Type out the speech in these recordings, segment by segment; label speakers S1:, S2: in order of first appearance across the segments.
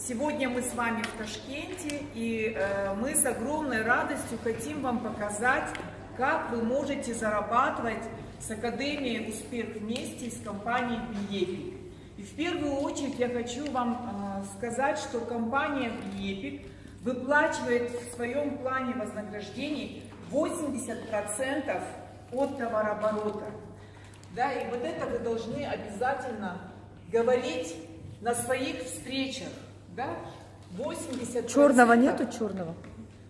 S1: Сегодня мы с вами в Ташкенте, и мы с огромной радостью хотим вам показать, как вы можете зарабатывать с Академией «Успех вместе» с компанией BeEpic. И в первую очередь я хочу вам сказать, что компания BeEpic выплачивает в своем плане вознаграждений 80% от товарооборота. Да, и вот это вы должны обязательно говорить на своих встречах. Да? 80%.
S2: Черного нету, черного?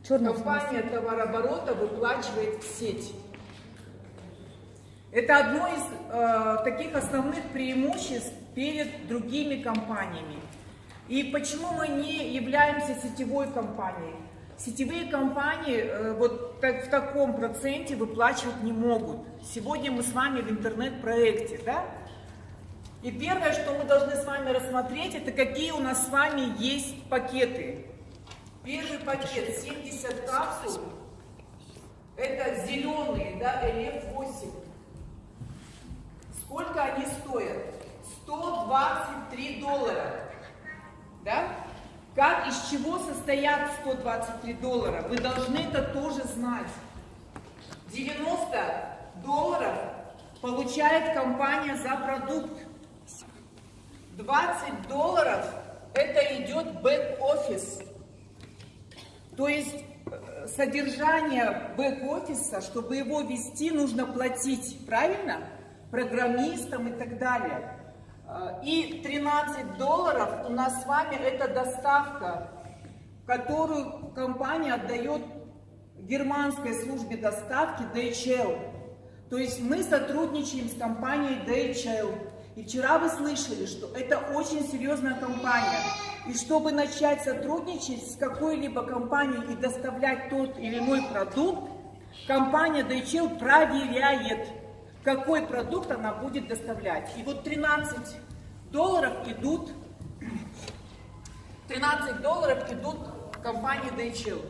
S1: Компания товарооборота выплачивает в сеть. Это одно из таких основных преимуществ перед другими компаниями. И почему мы не являемся сетевой компанией? Сетевые компании вот в таком проценте выплачивать не могут. Сегодня мы с вами в интернет-проекте, да? И первое, что мы должны с вами рассмотреть, это какие у нас с вами есть пакеты. Первый пакет 70 капсул, это зеленые, да, LF8. Сколько они стоят? $123. Да? Как, из чего состоят $123? Вы должны это тоже знать. $90 получает компания за продукт. $20 это идет бэк-офис. То есть содержание бэк-офиса, чтобы его вести, нужно платить, правильно? Программистам и так далее. И $13 у нас с вами это доставка, которую компания отдает германской службе доставки DHL. То есть мы сотрудничаем с компанией DHL. И вчера вы слышали, что это очень серьезная компания. И чтобы начать сотрудничать с какой-либо компанией и доставлять тот или иной продукт, компания DHL проверяет, какой продукт она будет доставлять. И вот $13 идут компании DHL.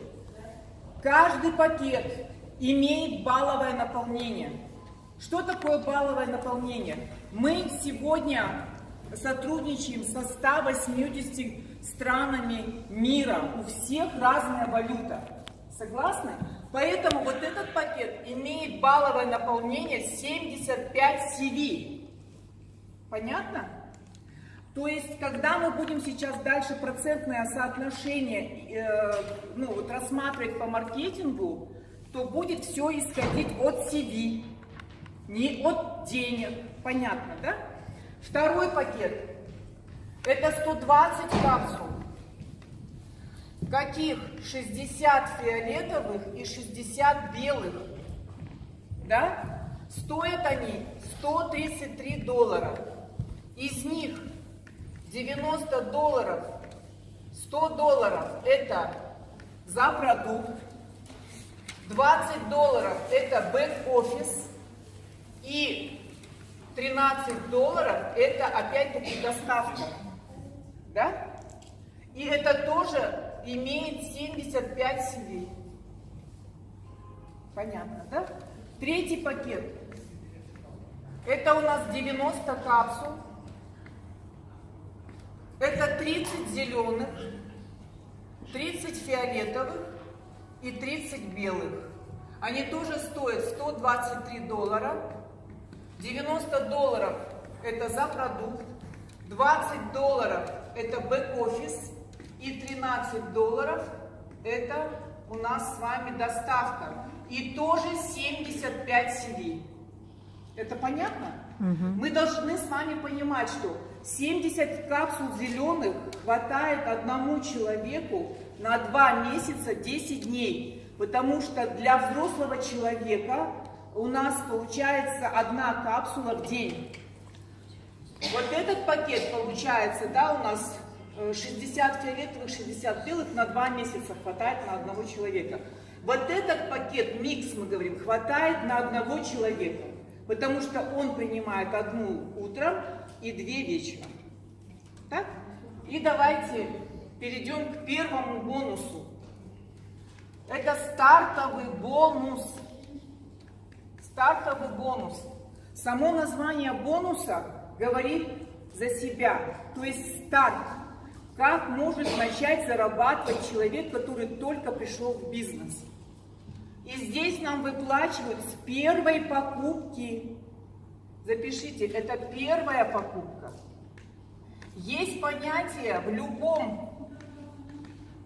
S1: Каждый пакет имеет балловое наполнение. Что такое балловое наполнение? Мы сегодня сотрудничаем со 180 странами мира. У всех разная валюта. Согласны? Поэтому вот этот пакет имеет балловое наполнение 75 CV. Понятно? То есть, когда мы будем сейчас дальше процентное соотношение рассматривать по маркетингу, то будет все исходить от CV, не от денег. Понятно, да? Второй пакет. Это 120 капсул. Каких? 60 фиолетовых и 60 белых. Да? Стоят они $133. Из них $90, $100 это за продукт, $20 это бэк-офис и $13 это опять-таки доставка. Да? И это тоже имеет 75 CV. Понятно, да? Третий пакет. Это у нас 90 капсул. Это 30 зеленых, 30 фиолетовых и 30 белых. Они тоже стоят $123. $90 это за продукт, $20 это бэк-офис и $13 это у нас с вами доставка. И тоже 75 CV. Это понятно? Мы должны с вами понимать, что 70 капсул зеленых хватает одному человеку на 2 месяца 10 дней. Потому что для взрослого человека у нас получается 1 капсула в день. Вот этот пакет получается, да, у нас 60 фиолетовых, 60 белых на 2 месяца хватает на одного человека. Вот этот пакет, микс, мы говорим, хватает на одного человека. Потому что он принимает 1 утром и 2 вечером. Так? И давайте перейдем к первому бонусу. Это стартовый бонус. Стартовый бонус. Само название бонуса говорит за себя. То есть старт. Как может начать зарабатывать человек, который только пришел в бизнес? И здесь нам выплачивают с первой покупки. Запишите, это первая покупка. Есть понятие в любом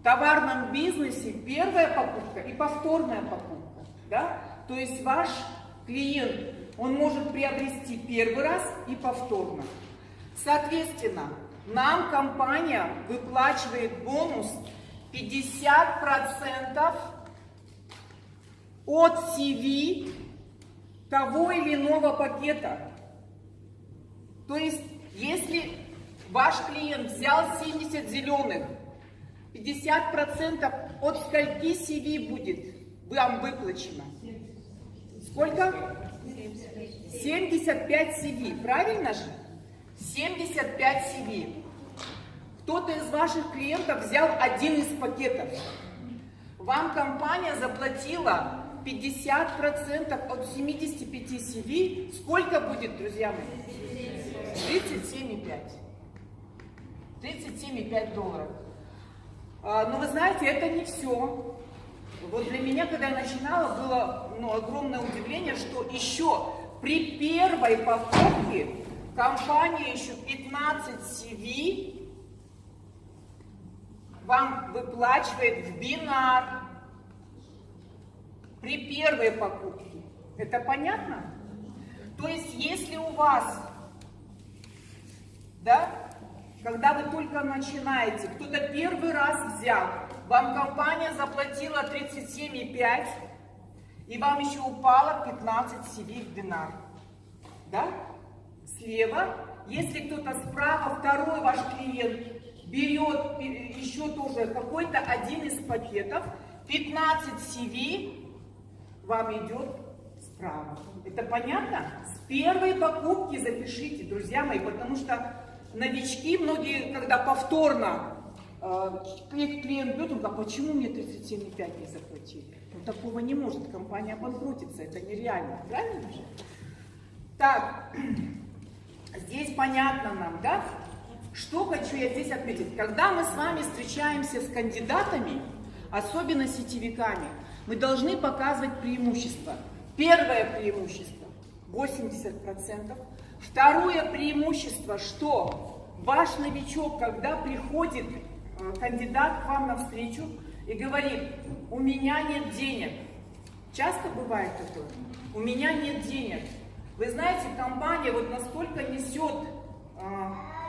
S1: товарном бизнесе первая покупка и повторная покупка. Да? То есть ваш клиент, он может приобрести первый раз и повторно. Соответственно, нам компания выплачивает бонус 50% от CV того или иного пакета. То есть, если ваш клиент взял 70 зеленых, 50% от скольки CV будет вам выплачено? Сколько? 75 CV, правильно же? 75 CV. Кто-то из ваших клиентов взял один из пакетов. Вам компания заплатила 50% от 75 CV. Сколько будет, друзья мои? 37,5. 37,5 долларов. Но вы знаете, это не все. Вот для меня, когда я начинала, было огромное удивление, что еще при первой покупке компания еще 15 CV вам выплачивает в бинар при первой покупке. Это понятно? То есть, если у вас, да, когда вы только начинаете, кто-то первый раз взял, вам компания заплатила 37,5, и вам еще упало 15 CV в бинар. Да? Слева, если кто-то справа, второй ваш клиент берет еще тоже какой-то один из пакетов, 15 CV вам идет справа. Это понятно? С первой покупки запишите, друзья мои, потому что новички, многие, когда повторно клиент берет, он говорит, а почему мне 37,5 не заплатили? Ну, такого не может, компания обанкротится, это нереально, правильно же? Так, здесь понятно нам, да? Что хочу я здесь отметить? Когда мы с вами встречаемся с кандидатами, особенно сетевиками, мы должны показывать преимущества. Первое преимущество – 80%. Второе преимущество, что ваш новичок, когда приходит кандидат к вам навстречу и говорит, у меня нет денег. Часто бывает такое? У меня нет денег. Вы знаете, компания вот настолько несет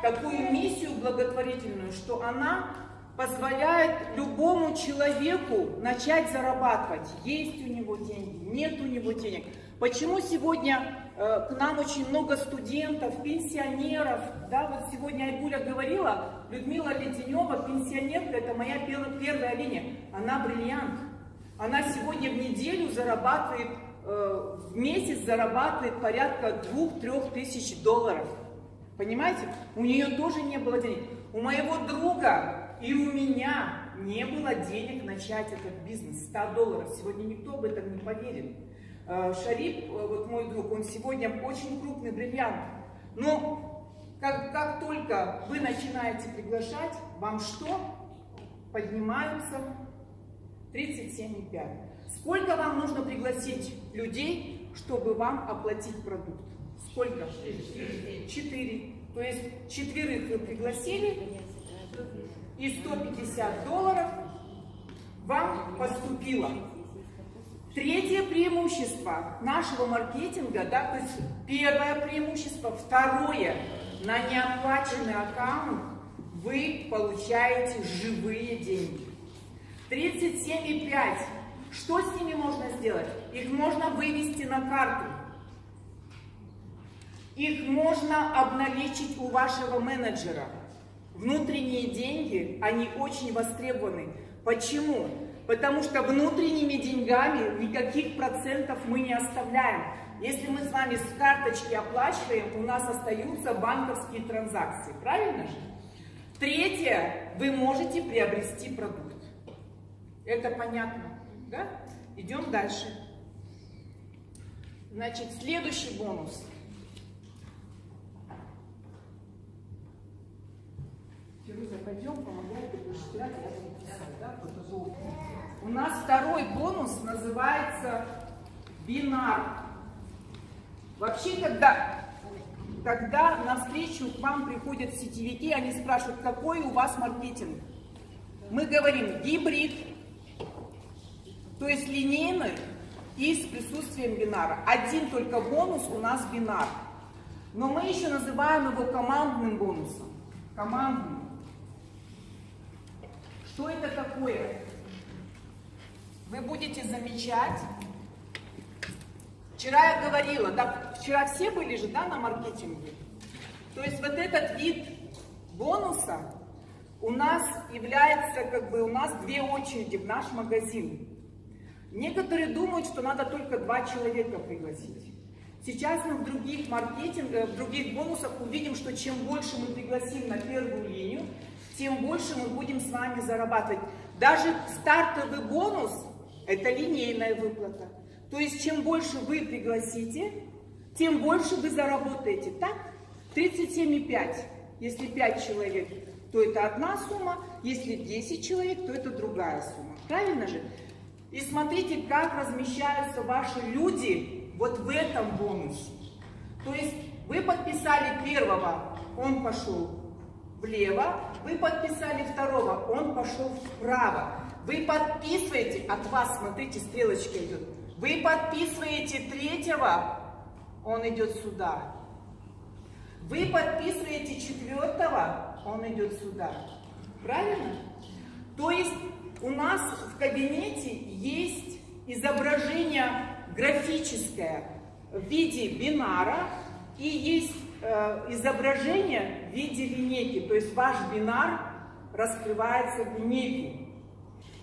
S1: такую миссию благотворительную, что она позволяет любому человеку начать зарабатывать. Есть у него деньги, нет у него денег. Почему сегодня к нам очень много студентов, пенсионеров? Да, вот сегодня Айгуля говорила, Людмила Леденева, пенсионерка, это моя первая линия. Она бриллиант. Она сегодня в неделю зарабатывает, в месяц зарабатывает порядка 2-3 тысяч долларов. Понимаете? У нее тоже не было денег. У моего друга и у меня не было денег начать этот бизнес. 100 долларов. Сегодня никто об этом не поверит. Шарип, вот мой друг, он сегодня очень крупный бриллиант. Но как только вы начинаете приглашать, вам что? Поднимаются 37,5. Сколько вам нужно пригласить людей, чтобы вам оплатить продукт? Сколько? 4. То есть 4 вы пригласили, и 150 долларов вам поступило. Третье преимущество нашего маркетинга, да, то есть первое преимущество, второе, на неоплаченный аккаунт вы получаете живые деньги. 37,5. Что с ними можно сделать? Их можно вывести на карту. Их можно обналичить у вашего менеджера. Внутренние деньги, они очень востребованы. Почему? Потому что внутренними деньгами никаких процентов мы не оставляем. Если мы с вами с карточки оплачиваем, у нас остаются банковские транзакции. Правильно же? Третье, вы можете приобрести продукт. Это понятно, да? Идем дальше. Значит, следующий бонус. Фируза, пойдем, помогай, ты будешь стирать, я буду писать, да? У нас второй бонус называется бинар. Вообще, когда навстречу к вам приходят сетевики, они спрашивают, какой у вас маркетинг. Мы говорим гибрид, то есть линейный и с присутствием бинара. Один только бонус у нас бинар. Но мы еще называем его командным бонусом. Командный. Что это такое? Вы будете замечать. Вчера я говорила, да, вчера все были же, да, на маркетинге. То есть вот этот вид бонуса у нас является, у нас две очереди в наш магазин. Некоторые думают, что надо только 2 человека пригласить. Сейчас мы в других в других бонусах увидим, что чем больше мы пригласим на первую линию, тем больше мы будем с вами зарабатывать. Даже стартовый бонус – это линейная выплата. То есть, чем больше вы пригласите, тем больше вы заработаете. Так? 37,5. Если 5 человек, то это одна сумма. Если 10 человек, то это другая сумма. Правильно же? И смотрите, как размещаются ваши люди вот в этом бонусе. То есть, вы подписали первого, он пошел влево. Вы подписали второго, он пошел вправо. Вы подписываете, от вас, смотрите, стрелочка идет. Вы подписываете третьего, он идет сюда. Вы подписываете четвертого, он идет сюда. Правильно? То есть у нас в кабинете есть изображение графическое в виде бинара и есть изображение в виде линейки. То есть ваш бинар раскрывается в линейку.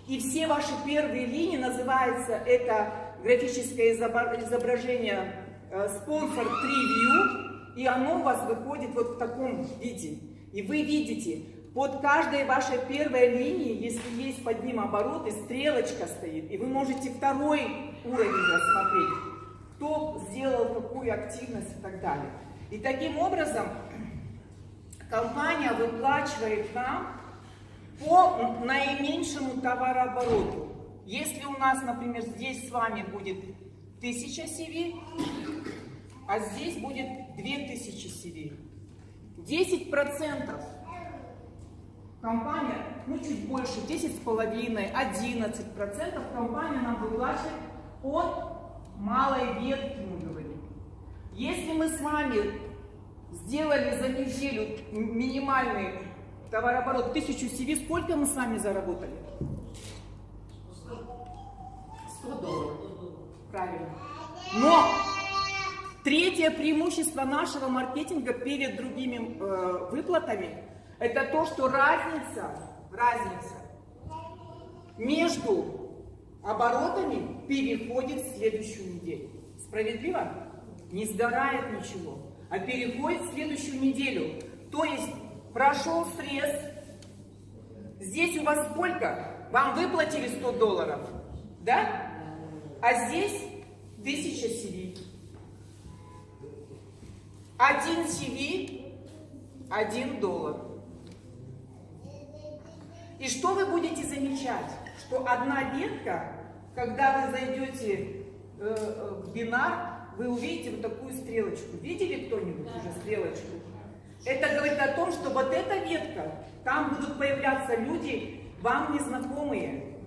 S1: И все ваши первые линии называется это графическое изображение спонсор Preview, и оно у вас выходит вот в таком виде. И вы видите, под каждой вашей первой линией, если есть под ним обороты, стрелочка стоит, и вы можете второй уровень рассмотреть, кто сделал какую активность и так далее. И таким образом компания выплачивает нам по наименьшему товарообороту. Если у нас, например, здесь с вами будет 1000 CV, а здесь будет 2000 CV. 10% компания, чуть больше, 10,5%, 11% компания нам выплачивает от малой ветки, мы говорим. Если мы с вами сделали за неделю минимальный товарооборот 1000 CV, сколько мы с вами заработали? $100. Правильно. Но третье преимущество нашего маркетинга перед другими выплатами – это то, что разница между оборотами переходит в следующую неделю. Справедливо? Не сгорает ничего, а переходит в следующую неделю. То есть прошел срез. Здесь у вас сколько? Вам выплатили $100, да? А здесь 1000 CV. 1 CV, $1. И что вы будете замечать? Что одна ветка, когда вы зайдете в бинар, вы увидите вот такую стрелочку. Видели кто-нибудь уже стрелочку? Это говорит о том, что вот эта ветка, там будут появляться люди, вам незнакомые.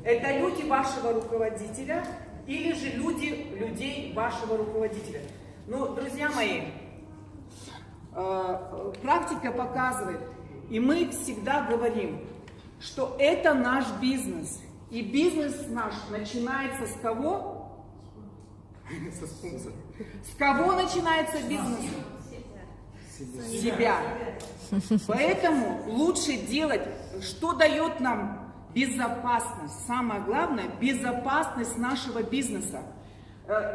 S1: Это люди вашего руководителя или же людей вашего руководителя. Ну, друзья мои, практика показывает, и мы всегда говорим, что это наш бизнес. И бизнес наш начинается с кого? С кого начинается бизнес? С себя. Поэтому лучше делать, что дает нам безопасность. Самое главное, безопасность нашего бизнеса.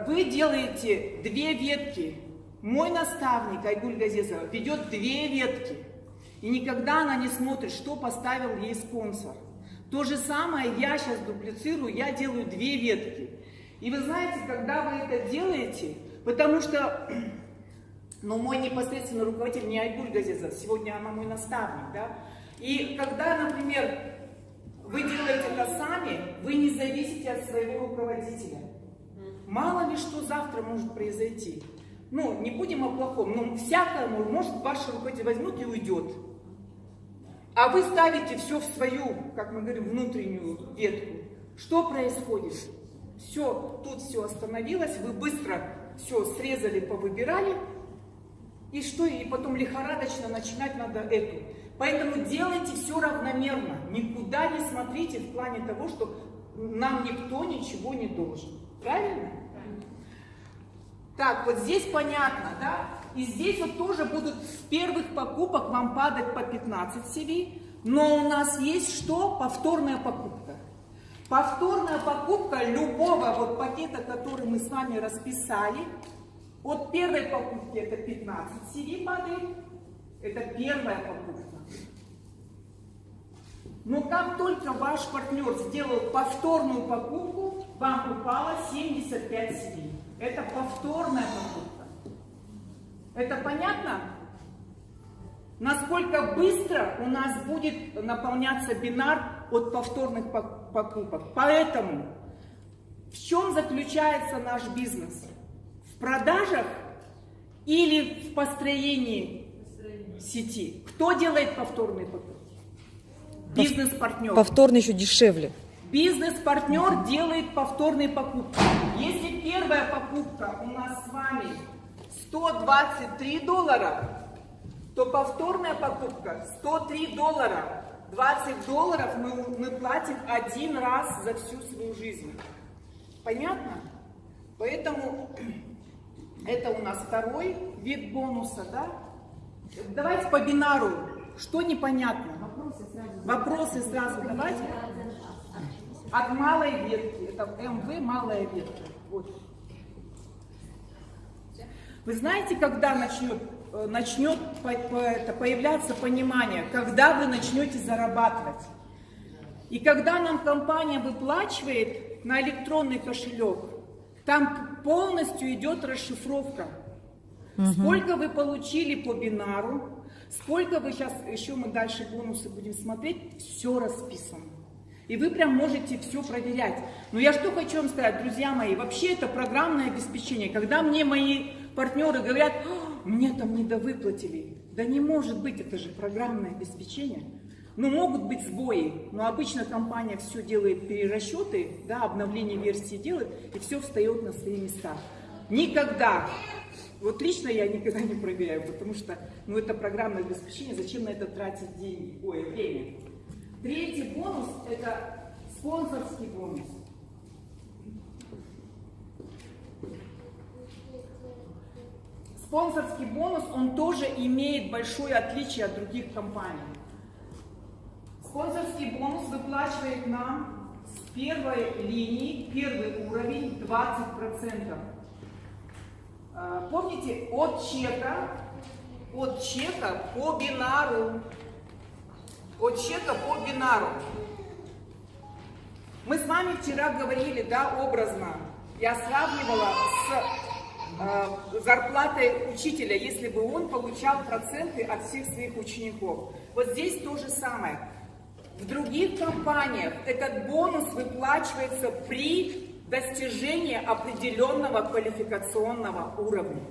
S1: Вы делаете 2 ветки. Мой наставник Айгуль Газезова ведет 2 ветки. И никогда она не смотрит, что поставил ей спонсор. То же самое я сейчас дуплицирую, я делаю 2 ветки. И вы знаете, когда вы это делаете, потому что, мой непосредственный руководитель не Айгуль Газезова, сегодня она мой наставник, да? И когда, например, вы делаете это сами, вы не зависите от своего руководителя. Мало ли что завтра может произойти. Ну, не будем о плохом, но всякое может, ваш руководитель возьмет и уйдет. А вы ставите все в свою, как мы говорим, внутреннюю ветку. Что происходит? Все, тут все остановилось, вы быстро все срезали, повыбирали. И что? И потом лихорадочно начинать надо эту. Поэтому делайте все равномерно. Никуда не смотрите в плане того, что нам никто ничего не должен. Правильно? Так, вот здесь понятно, да? И здесь вот тоже будут с первых покупок вам падать по 15 CV. Но у нас есть что? Повторная покупка. Повторная покупка любого вот пакета, который мы с вами расписали. От первой покупки это 15 CV падает. Это первая покупка. Но как только ваш партнер сделал повторную покупку, вам упало 75 CV. Это повторная покупка. Это понятно? Насколько быстро у нас будет наполняться бинар от повторных покупок. Поэтому в чем заключается наш бизнес? В продажах или в построении сети? Кто делает повторные покупки? Бизнес-партнер.
S2: Повторно еще дешевле.
S1: Бизнес-партнер делает повторные покупки. Если первая покупка у нас с вами $123, то повторная покупка $103. $20 мы платим один раз за всю свою жизнь. Понятно? Поэтому это у нас второй вид бонуса, да? Давайте по бинару. Что непонятно? Вопросы сразу давайте. От малой ветки. Это МВ малая ветка. Вот. Вы знаете, когда начнет появляться понимание, когда вы начнете зарабатывать? И когда нам компания выплачивает на электронный кошелек, там полностью идет расшифровка. Сколько вы получили по бинару, сколько вы сейчас, еще мы дальше бонусы будем смотреть, все расписано. И вы прям можете все проверять. Но я что хочу вам сказать, друзья мои, вообще это программное обеспечение. Когда мне мои партнеры говорят, мне там недовыплатили. Да не может быть, это же программное обеспечение. Ну, могут быть сбои, но обычно компания все делает перерасчеты, да, обновление версии делает, и все встает на свои места. Никогда, вот лично я никогда не проверяю, потому что, ну, это программное обеспечение, зачем на это тратить деньги, время. Третий бонус – это спонсорский бонус. Спонсорский бонус, он тоже имеет большое отличие от других компаний. Спонсорский бонус выплачивает нам с первой линии, первый уровень 20%. Помните, от чека по бинару. От чека по бинару. Мы с вами вчера говорили, да, образно. Я сравнивала с зарплатой учителя, если бы он получал проценты от всех своих учеников. Вот здесь то же самое. В других компаниях этот бонус выплачивается при достижении определенного квалификационного уровня.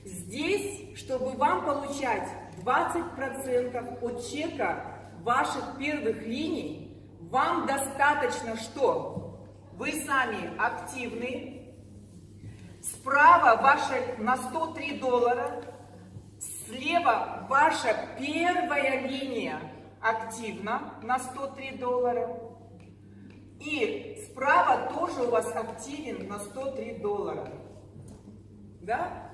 S1: Здесь, чтобы вам получать 20% от чека ваших первых линий, вам достаточно, что вы сами активны, справа ваша на $103, слева ваша первая линия активна на $103, и справа тоже у вас активен на $103. Да?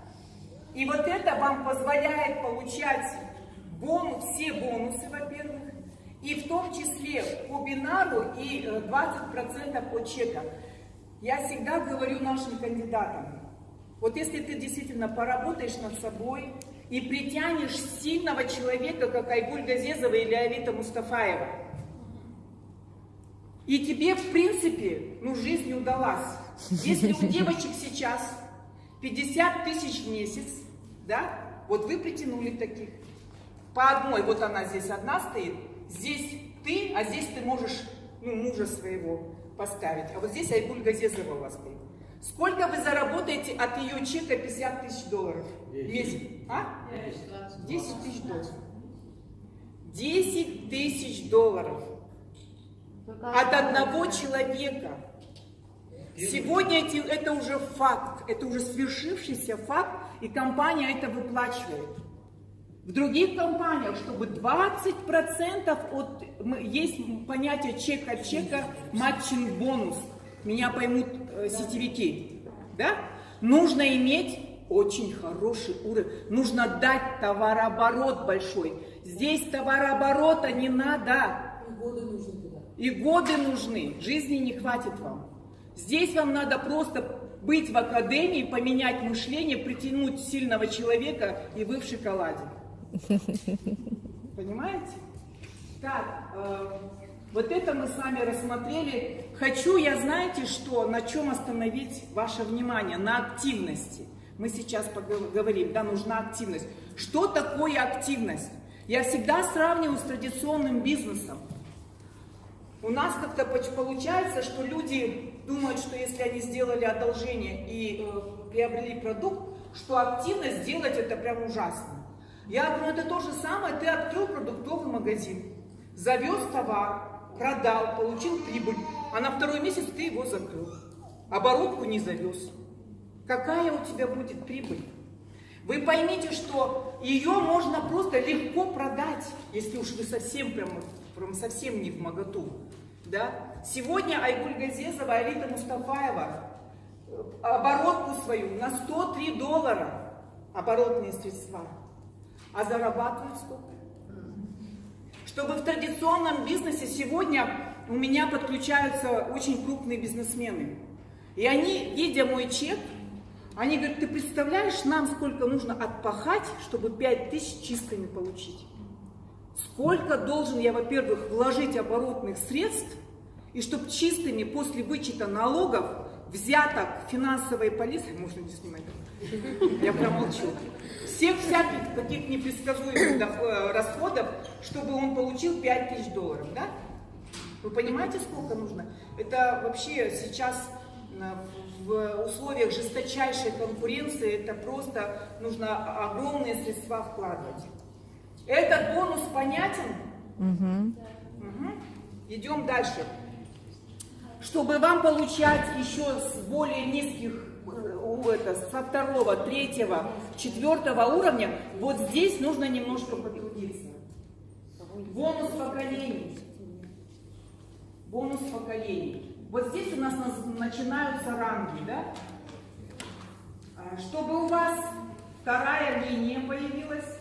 S1: И вот это вам позволяет получать все бонусы, во-первых, и в том числе по бинару и 20% от чека. Я всегда говорю нашим кандидатам, вот если ты действительно поработаешь над собой и притянешь сильного человека, как Айгуль Газезова или Авита Мустафаева, и тебе, в принципе, жизнь удалась. Если у девочек сейчас 50 тысяч в месяц, да, вот вы притянули таких. по одной, вот она здесь одна стоит, здесь ты, а здесь ты можешь, ну, мужа своего поставить. А вот здесь Айгуль Газезова у вас стоит. Сколько вы заработаете от ее чека 50 тысяч долларов в месяц? А? 10 тысяч долларов. 10 тысяч долларов от одного человека. Сегодня это уже факт, это уже свершившийся факт, и компания это выплачивает. В других компаниях, чтобы 20% от, есть понятие чек от чека, матчинг бонус, меня поймут сетевики, да? Нужно иметь очень хороший уровень, нужно дать товарооборот большой. Здесь товарооборота не надо.
S2: И годы нужны туда.
S1: И годы нужны, жизни не хватит вам. Здесь вам надо просто быть в академии, поменять мышление, притянуть сильного человека, и вы в шоколаде. Понимаете? Так, вот это мы с вами рассмотрели. Хочу я, знаете что, на чем остановить ваше внимание? На активности. Мы сейчас поговорим, да, нужна активность. Что такое активность? Я всегда сравниваю с традиционным бизнесом. У нас как-то получается, что люди думают, что если они сделали одолжение и приобрели продукт, что активность сделать это прям ужасно. Я думаю, это то же самое, ты открыл продуктовый магазин, завез товар, продал, получил прибыль, а на второй месяц ты его закрыл, оборотку не завез. Какая у тебя будет прибыль? Вы поймите, что ее можно просто легко продать, если уж вы совсем прям совсем не в моготу. Да? Сегодня Айгуль Газезова, Алита Мустафаева оборотку свою на 103 доллара оборотные средства. А зарабатывают сколько? Чтобы в традиционном бизнесе сегодня у меня подключаются очень крупные бизнесмены. И они, видя мой чек, они говорят, ты представляешь, нам сколько нужно отпахать, чтобы 5000 чистыми получить? Сколько должен я, во-первых, вложить оборотных средств, и чтобы чистыми после вычета налогов, взяток финансовой полиции, можно не снимать, я промолчу, всех всяких таких непредсказуемых расходов, чтобы он получил 5000 долларов, да? Вы понимаете, сколько нужно? Это вообще сейчас в условиях жесточайшей конкуренции, это просто нужно огромные средства вкладывать. Этот бонус понятен? Угу. Идем дальше. Чтобы вам получать еще с более низких, со второго, третьего, четвертого уровня, вот здесь нужно немножко потрудиться. Бонус поколений. Бонус поколений. Вот здесь у нас начинаются ранги, да? Чтобы у вас вторая линия появилась,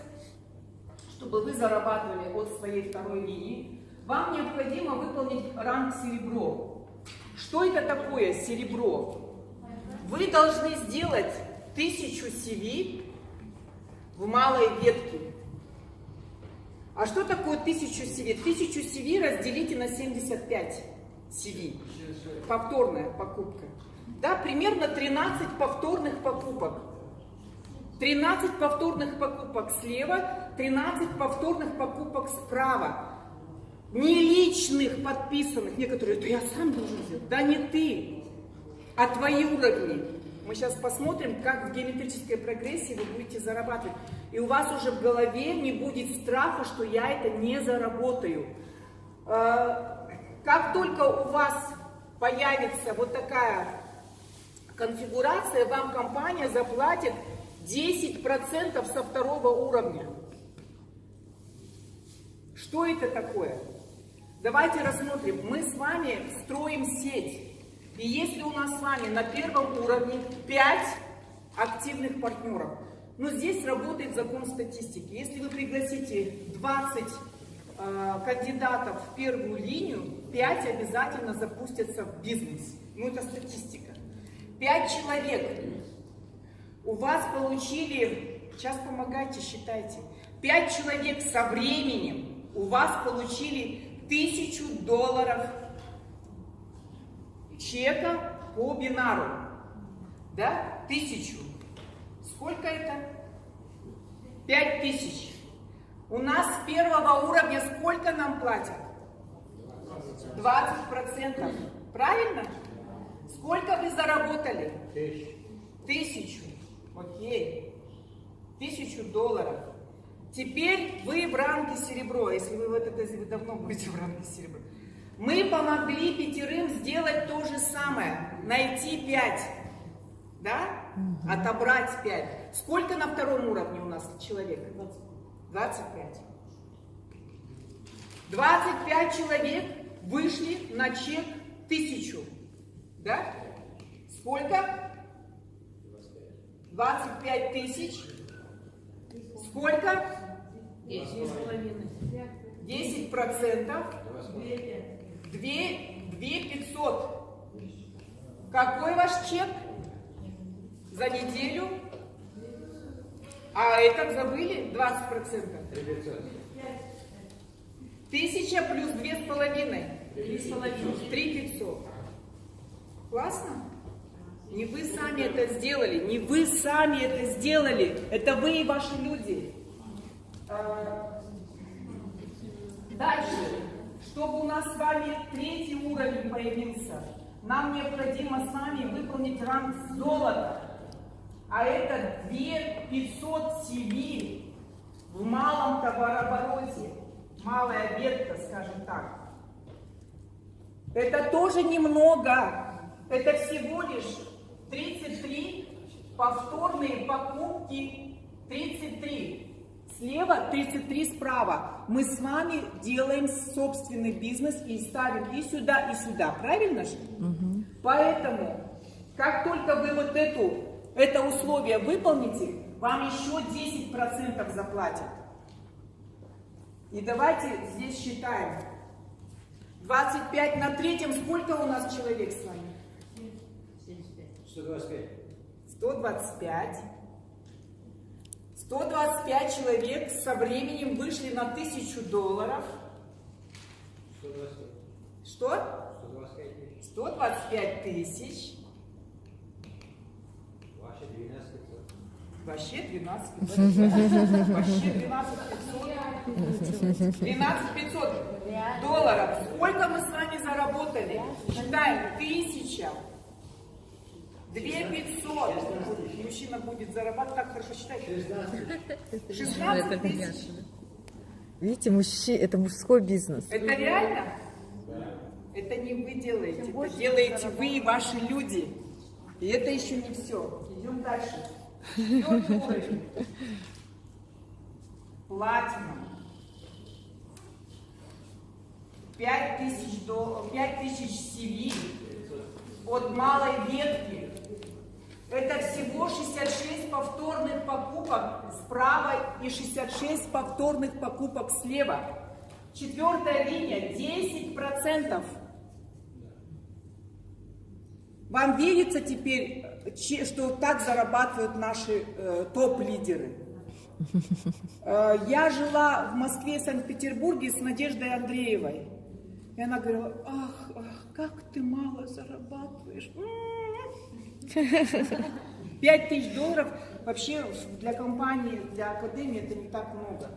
S1: чтобы вы зарабатывали от своей второй линии, вам необходимо выполнить ранг серебро. Что это такое серебро? Вы должны сделать 1000 CV в малой ветке. А что такое 1000 CV? 1000 CV разделите на 75 CV. Повторная покупка. Да, примерно 13 повторных покупок. 13 повторных покупок слева, 13 повторных покупок справа. Не личных подписанных, некоторые, это я сам должен сделать. Да не ты, а твои уровни. Мы сейчас посмотрим, как в геометрической прогрессии вы будете зарабатывать. И у вас уже в голове не будет страха, что я это не заработаю. Как только у вас появится вот такая конфигурация, вам компания заплатит 10% со второго уровня. Что это такое? Давайте рассмотрим. Мы с вами строим сеть. И если у нас с вами на первом уровне 5 активных партнеров, но здесь работает закон статистики. Если вы пригласите 20 кандидатов в первую линию, 5 обязательно запустятся в бизнес. Ну, это статистика. 5 человек у вас получили, сейчас помогайте, считайте, 5 человек со временем у вас получили 1000 долларов чека по бинару. Да? 1000. Сколько это? 5000. У нас с первого уровня сколько нам платят? 20%. Правильно? Сколько вы заработали? 1000. Окей. $1000. Теперь вы в ранге серебро, если вы в это вы давно будете в ранге серебро. Мы помогли 5 сделать то же самое, найти 5, да? Отобрать 5. Сколько на втором уровне у нас человек? 25. 25 человек вышли на чек 1000, да? Сколько? 25 тысяч. Сколько? 10%. 2500. Какой ваш чек за неделю? А это забыли? 20%. 1000 плюс 2,5. 3500. Классно? Не вы сами это сделали, не вы сами это сделали. Это вы и ваши люди. Дальше. Чтобы у нас с вами 3-й уровень появился, нам необходимо с вами выполнить ранг золота. А это 2500 CV в малом товарообороте. Малая ветка, скажем так. Это тоже немного. Это всего лишь 33 повторные покупки. 33. Слева, 33 справа. Мы с вами делаем собственный бизнес и ставим и сюда, правильно же? Угу. Поэтому, как только вы вот это условие выполните, вам еще 10% заплатят. И давайте здесь считаем. 25 на 3-м, сколько у нас человек с вами?
S2: 125.
S1: 125. 125 человек со временем вышли на $1000.
S2: 125.
S1: Что?
S2: 125 тысяч.
S1: 125 тысяч.
S2: Ваши 12500.
S1: Вообще 12500. Вообще 12500. 12500 долларов. Сколько мы с вами заработали? Считаем. 1000. 2500. Мужчина будет зарабатывать. Так хорошо считать. 16 тысяч.
S3: Видите, это мужской бизнес.
S1: Это реально? Это не вы делаете. Это делаете вы и ваши люди. И это еще не все. Идем дальше. 4-й уровень. Платина. 5000 CV от малой ветки. Это всего 66 повторных покупок справа и 66 повторных покупок слева. 4-я линия 10%. Вам верится теперь, что так зарабатывают наши топ-лидеры? Я жила в Москве и Санкт-Петербурге с Надеждой Андреевой. И она говорила: ах, как ты мало зарабатываешь. $5000 вообще для компании, для академии это не так много.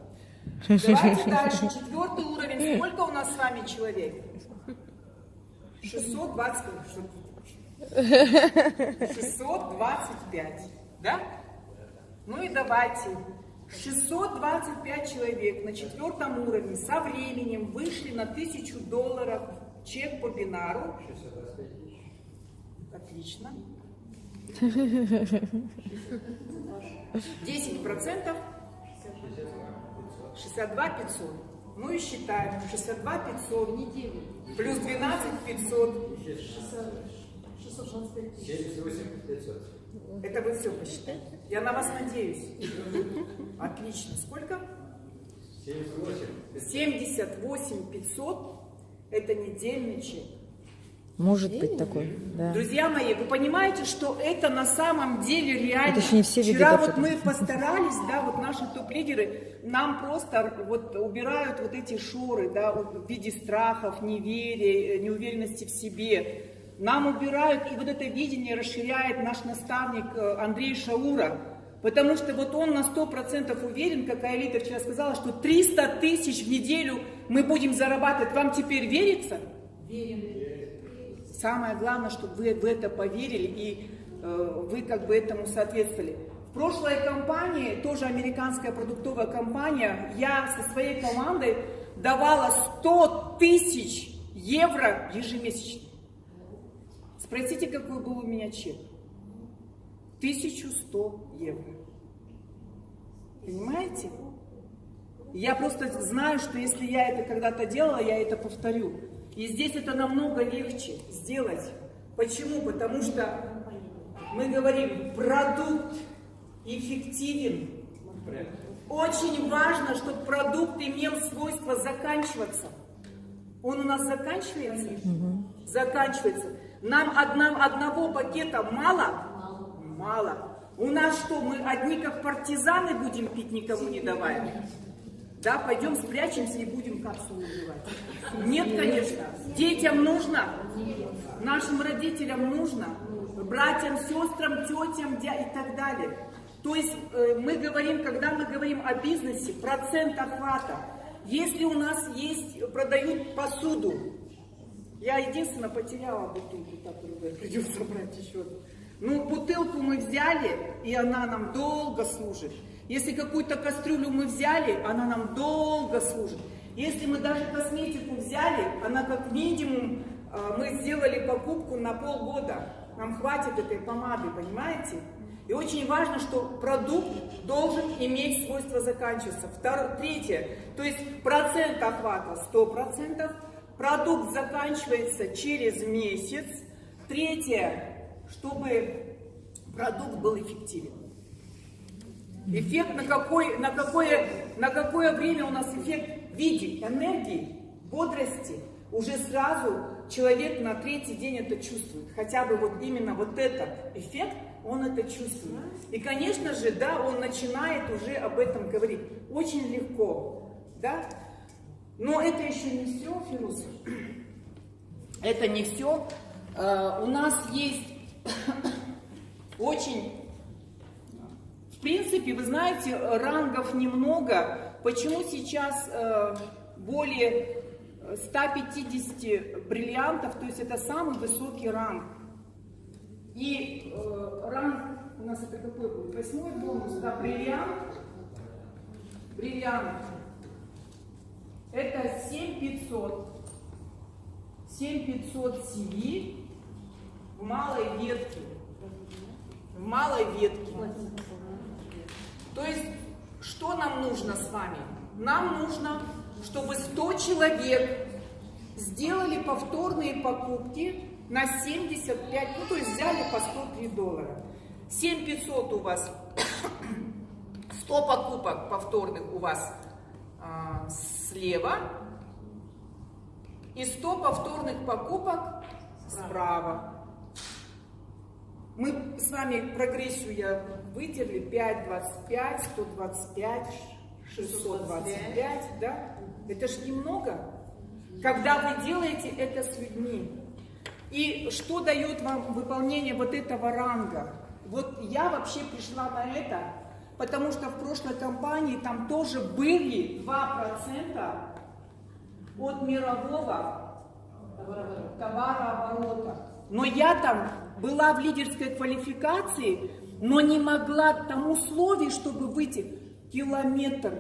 S1: Давайте дальше. 4-й уровень. Сколько у нас с вами человек? 625. Да? Ну и давайте. 625 человек на 4-м уровне со временем вышли на $1000 чек по бинару.
S2: 625 тысяч.
S1: Отлично. 10%. 62 500. Ну и считаем. 62 500 плюс 12 500.
S2: 78 500.
S1: Это вы все посчитаете. Я на вас надеюсь. Отлично. Сколько? 78 500. Это недельный чек.
S3: Может быть такой, да.
S1: Друзья мои, вы понимаете, что это на самом деле реально?
S3: Это еще не все виды
S1: Вчера
S3: дохода.
S1: вот мы постарались, да, вот наши топ-лидеры нам просто вот убирают вот эти шоры, да, в виде страхов, неверия, неуверенности в себе. Нам убирают, и вот это видение расширяет наш наставник Андрей Шаура. Потому что вот он на 100% уверен, как Аэлита вчера сказала, что 300 тысяч в неделю мы будем зарабатывать. Вам теперь верится?
S4: Верим.
S1: Самое главное, чтобы вы в это поверили и вы как бы этому соответствовали. В прошлой компании, тоже американская продуктовая компания, я со своей командой давала 100 тысяч евро ежемесячно. Спросите, какой был у меня чек? 1100 евро. Понимаете? Я просто знаю, что если я это когда-то делала, я это повторю. И здесь это намного легче сделать. Почему? Потому что мы говорим, продукт эффективен. Очень важно, чтобы продукт имел свойство заканчиваться. Он у нас заканчивается? Заканчивается. Нам одного пакета мало? Мало. У нас что, мы одни как партизаны будем пить, никому не давая? Да, пойдем спрячемся и будем капсулу убивать. Нет, конечно. Детям нужно, нашим родителям нужно, братьям, сестрам, тетям и так далее. То есть мы говорим, когда мы говорим о бизнесе, процент охвата. Если у нас есть, продают посуду, я единственное потеряла бутылку, которую придется брать еще. Ну, бутылку мы взяли, и она нам долго служит. Если какую-то кастрюлю мы взяли, она нам долго служит. Если мы даже косметику взяли, она как минимум, мы сделали покупку на полгода. Нам хватит этой помады, понимаете? И очень важно, что продукт должен иметь свойство заканчиваться. Третье, то есть процент охвата 100%, продукт заканчивается через месяц. Третье, чтобы продукт был эффективен. Эффект на какое время у нас эффект в виде энергии, бодрости. Уже сразу человек на третий день это чувствует. Хотя бы вот именно вот этот эффект, он это чувствует. И, конечно же, да, он начинает уже об этом говорить. Очень легко, да. Но это еще не все, Фируз. Это не все. У нас есть очень... В принципе, вы знаете, рангов немного. Почему сейчас более 150 бриллиантов, то есть это самый высокий ранг. И ранг у нас это какой будет? 8-й бонус, да, бриллиант. Бриллиант. Это 7500. 7500 CV в малой ветке. В малой ветке. То есть, что нам нужно с вами? Нам нужно, чтобы 100 человек сделали повторные покупки на 75, ну то есть взяли по $103. 7500 у вас, 100 покупок повторных у вас слева и 100 повторных покупок справа. Мы с вами прогрессию я вытерли 5, 25, 125, 625, да? Это ж немного, когда вы делаете это с людьми. И что дает вам выполнение вот этого ранга? Вот я вообще пришла на это, потому что в прошлой компании там тоже были 2% от мирового товарооборота. Но я там была в лидерской квалификации, но не могла там условий, чтобы выйти километр.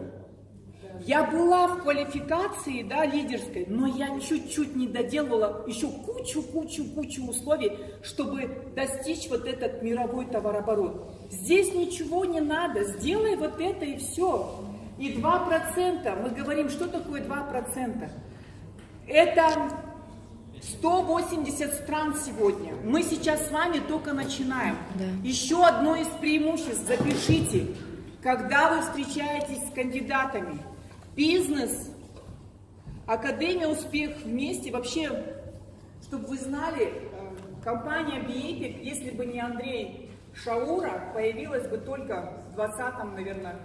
S1: Я была в квалификации, да, лидерской, но я чуть-чуть не доделала еще кучу условий, чтобы достичь вот этот мировой товарооборот. Здесь ничего не надо, сделай вот это и все. И 2%, мы говорим, что такое 2%? Это 180 стран сегодня. Мы сейчас с вами только начинаем. Да. Еще одно из преимуществ, запишите, когда вы встречаетесь с кандидатами. Бизнес, Академия Успех вместе, вообще, чтобы вы знали, компания BeEpic, если бы не Андрей Шаура, появилась бы только в 2020, наверное,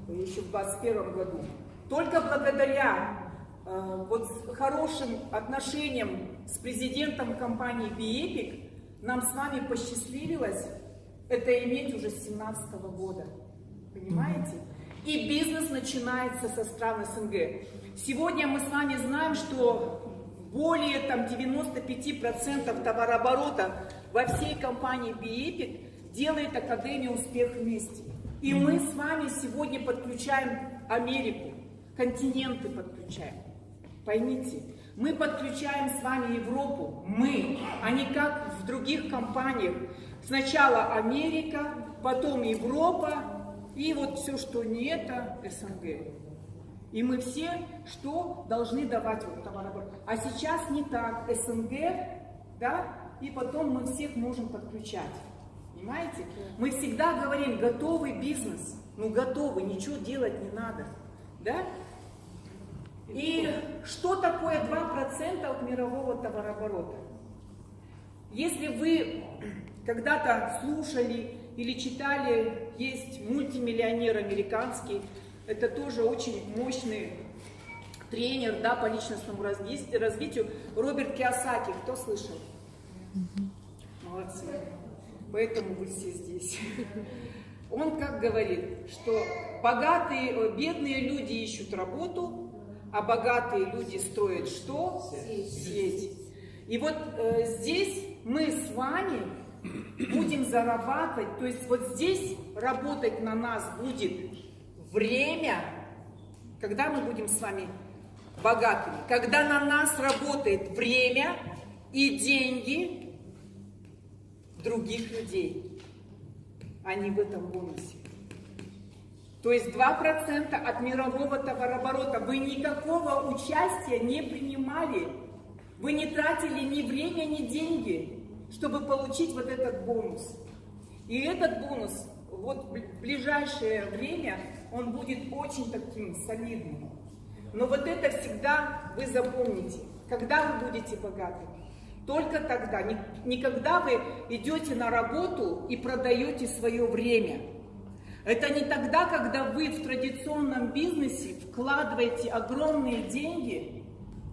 S1: еще в 2021 году. Только благодаря вот хорошим отношениям с президентом компании BeEpic нам с вами посчастливилось это иметь уже с 2017 года. Понимаете? И бизнес начинается со стран СНГ. Сегодня мы с вами знаем, что более там, 95% товарооборота во всей компании BeEpic делает Академия «Успех вместе». И мы с вами сегодня подключаем Америку, континенты подключаем. Поймите, мы подключаем с вами Европу, мы, а не как в других компаниях. Сначала Америка, потом Европа, и вот все, что не это, СНГ. И мы все, что должны давать вот товарооборот. А сейчас не так, СНГ, да, и потом мы всех можем подключать. Понимаете? Мы всегда говорим, готовый бизнес. Ну, готовый, ничего делать не надо. Да? И что такое 2% от мирового товарооборота? Если вы когда-то слушали или читали, есть мультимиллионер американский, это тоже очень мощный тренер, да, по личностному развитию, Роберт Кийосаки. Кто слышал? Молодцы. Поэтому вы все здесь. Он как говорит, что бедные люди ищут работу, а богатые люди строят что? Сеть. И вот здесь мы с вами будем зарабатывать, то есть вот здесь работать на нас будет время, когда мы будем с вами богатыми, когда на нас работает время и деньги других людей, а не в этом бонусе. То есть 2% от мирового товарооборота. Вы никакого участия не принимали. Вы не тратили ни время, ни деньги, чтобы получить вот этот бонус. И этот бонус вот в ближайшее время, он будет очень таким солидным. Но вот это всегда вы запомните, когда вы будете богаты. Только тогда, не когда вы идете на работу и продаете свое время. Это не тогда, когда вы в традиционном бизнесе вкладываете огромные деньги,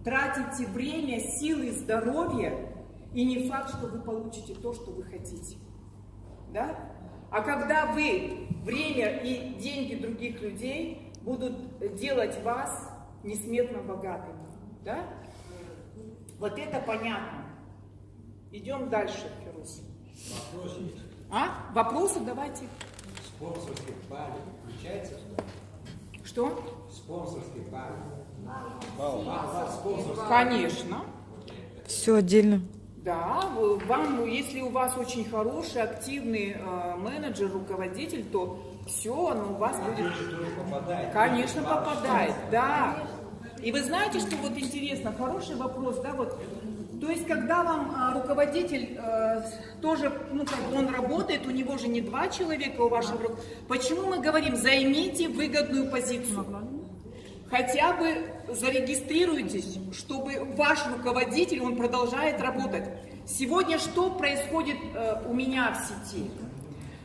S1: тратите время, силы, здоровье, и не факт, что вы получите то, что вы хотите. Да? А когда вы время и деньги других людей будут делать вас несметно богатыми. Да? Вот это понятно. Идем дальше, Фирус.
S2: Вопрос есть.
S1: Вопросы давайте.
S2: Спонсорский пали включается сюда?
S1: Что?
S2: Спонсорский пали. Спонсорский.
S1: Конечно.
S3: Все отдельно.
S1: Да, вам, если у вас очень хороший, активный менеджер, руководитель, то все, оно у вас будет...
S2: Попадает.
S1: Конечно, попадает, да. И вы знаете, что вот интересно, хороший вопрос, да, вот. То есть, когда вам руководитель тоже, ну, как он работает, у него же не 2 человека у вашего руководителя. Почему мы говорим, займите выгодную позицию? Хотя бы зарегистрируйтесь, чтобы ваш руководитель, он продолжает работать. Сегодня что происходит у меня в сети?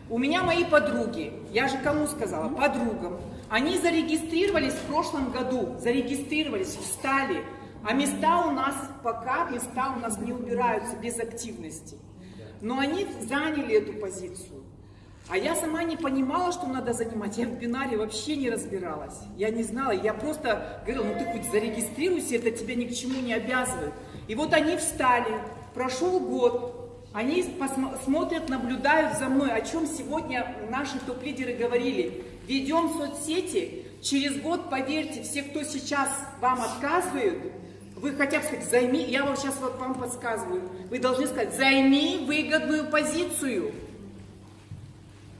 S1: У меня мои подруги, я же кому сказала? Подругам. Они зарегистрировались в прошлом году, зарегистрировались, встали. А места у нас не убираются без активности. Но они заняли эту позицию. А я сама не понимала, что надо занимать. Я в бинаре вообще не разбиралась. Я не знала. Я просто говорила, ну ты хоть зарегистрируйся, это тебя ни к чему не обязывает. И вот они встали. Прошел год. Они смотрят, наблюдают за мной. О чем сегодня наши топ-лидеры говорили. Ведем соцсети. Через год, поверьте, все, кто сейчас вам отказывают, вы хотя бы сказать, займи, я вам сейчас вот вам подсказываю, вы должны сказать, займи выгодную позицию.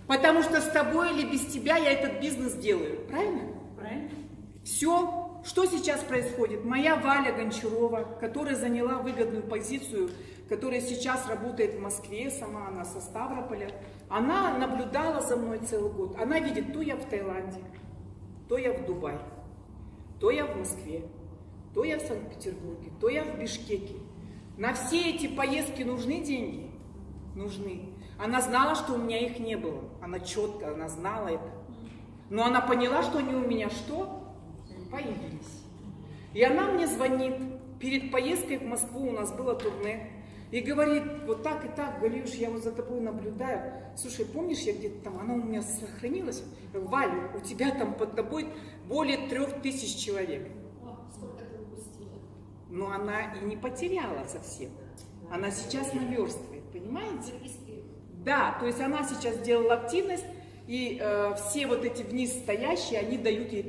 S1: Потому что с тобой или без тебя я этот бизнес делаю. Правильно? Правильно. Все, что сейчас происходит? Моя Валя Гончарова, которая заняла выгодную позицию, которая сейчас работает в Москве, сама она со Ставрополя, она наблюдала за мной целый год. Она видит, то я в Таиланде, то я в Дубае, то я в Москве, то я в Санкт-Петербурге, то я в Бишкеке. На все эти поездки нужны деньги? Нужны. Она знала, что у меня их не было. Она четко, она знала это. Но она поняла, что они у меня что? Появились. И она мне звонит. Перед поездкой в Москву у нас было турне. И говорит, вот так и так, Галюш, я вот за тобой наблюдаю. Слушай, помнишь, я где-то там, она у меня сохранилась? Я говорю, Валя, у тебя там под тобой более 3000 человек.
S4: Сколько ты упустила?
S1: Но она и не потеряла совсем. Она сейчас наверстывает, понимаете? Да, то есть она сейчас сделала активность, и все вот эти вниз стоящие, они дают ей